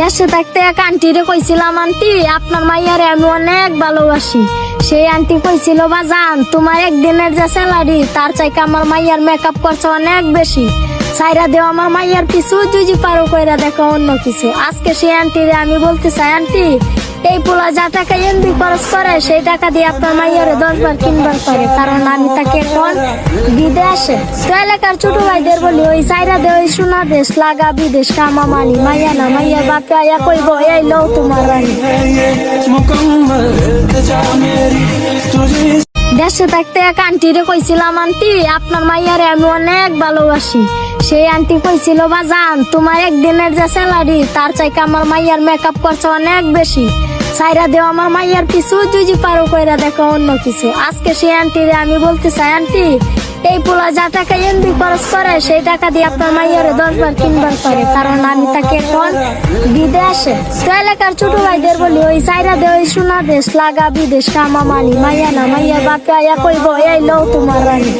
দেশে থাকতে এক আন্টিরে কইছিলাম, আন্টি আপনার মাইয়ারে আমি অনেক ভালোবাসি। সেই আন্টি কইছিল, বাজান তোমার একদিনের যে স্যালারি তার চাইতে আমার মাইয়ার মেকআপ করছে অনেক বেশি, সাইরা দেও আমার মাইয়ার পিছু যদি পারো কইরা দেখো অন্য কিছু। আজকে সেই আন্টিরে আমি বলতে চাই, আন্টি এই পোলা যা টাকা এমবি খরচ করে সেই টাকা দিয়ে আপনার মাইয়ারে 10 বার কিনবার পারে, কারণ আমি তাকে এখন বিদেশে তো এলাকার ছোট ভাইদের বলি, ওই সাইরা দে ওই সোনা দেশ লাগা বিদেশ কামা মানি মাইয়া না মাইয়া বাপে আয়া কইব এই লও তোমার রানী। দেশে থাকতে এক আন্টিরে কইছিলাম, আন্টি আপনার মাইয়ারে আমি অনেক ভালোবাসি। সেই আন্টি কইছিল, বাজান তোমার একদিনের যে স্যালারি তার চাইতে আমার মাইয়ার মেকআপ করছে অনেক বেশি, সাইরা দেও আমার মাইয়ার পিছু যদি পারো কইরা দেখো অন্য কিছু। আজকে সেই আন্টিরে আমি বলতে চাই, আন্টি এই পোলা যা টাকা এমবি খরচ করে সেই টাকা দিয়ে আপনার মাইয়ারে 10 বার কিনবার পারে, কারণ আমি তাকে এখন বিদেশে তো এলাকার ছোট ভাইদের বলি, ওই সাইরা দে ওই সোনা দেশ লাগা বিদেশ কামা মানি মাইয়া না মাইয়া বাপে আয়া কইব এই লও তোমার রানী।